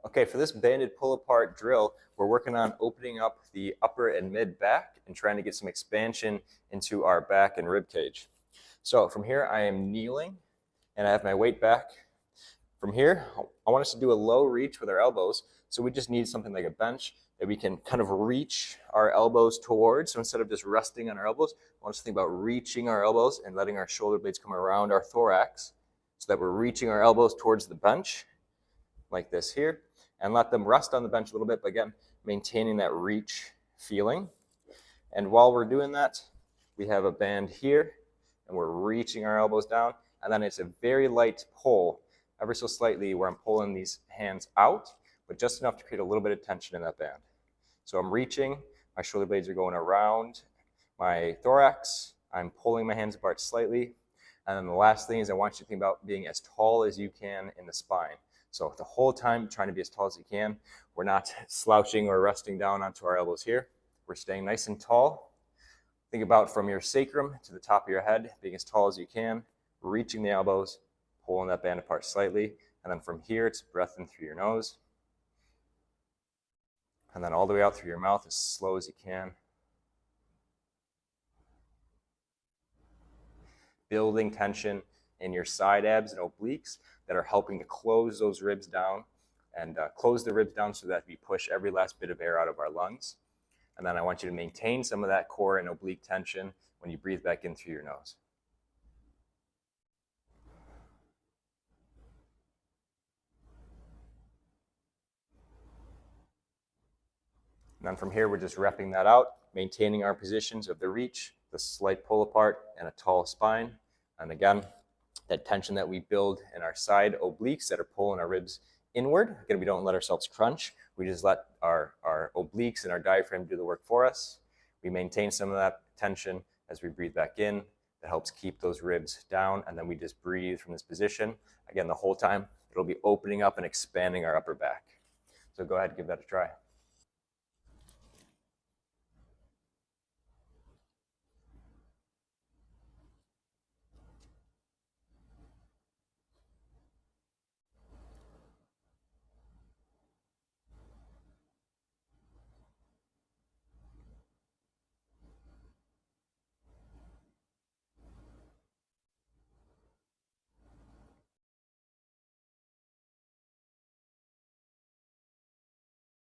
Okay, for this banded pull apart drill, we're working on opening up the upper and mid back and trying to get some expansion into our back and rib cage. So from here, I am kneeling and I have my weight back. From here, I want us to do a low reach with our elbows. So we just need something like a bench that we can kind of reach our elbows towards. So instead of just resting on our elbows, I want us to think about reaching our elbows and letting our shoulder blades come around our thorax so that we're reaching our elbows towards the bench like this here, and let them rest on the bench a little bit, but again, maintaining that reach feeling. And while we're doing that, we have a band here, and we're reaching our elbows down, and then it's a very light pull, ever so slightly, where I'm pulling these hands out, but just enough to create a little bit of tension in that band. So I'm reaching, my shoulder blades are going around my thorax, I'm pulling my hands apart slightly, and then the last thing is I want you to think about being as tall as you can in the spine. So the whole time, trying to be as tall as you can. We're not slouching or resting down onto our elbows here. We're staying nice and tall. Think about from your sacrum to the top of your head, being as tall as you can, reaching the elbows, pulling that band apart slightly, and then from here, it's breath in through your nose, and then all the way out through your mouth as slow as you can. Building tension in your side abs and obliques that are helping to close those ribs down and close the ribs down so that we push every last bit of air out of our lungs. And then I want you to maintain some of that core and oblique tension when you breathe back in through your nose. And then from here, we're just repping that out, maintaining our positions of the reach, the slight pull apart, and a tall spine. And again, that tension that we build in our side obliques that are pulling our ribs inward. Again, we don't let ourselves crunch. We just let our obliques and our diaphragm do the work for us. We maintain some of that tension as we breathe back in. That helps keep those ribs down. And then we just breathe from this position. Again, the whole time, it'll be opening up and expanding our upper back. So go ahead and give that a try.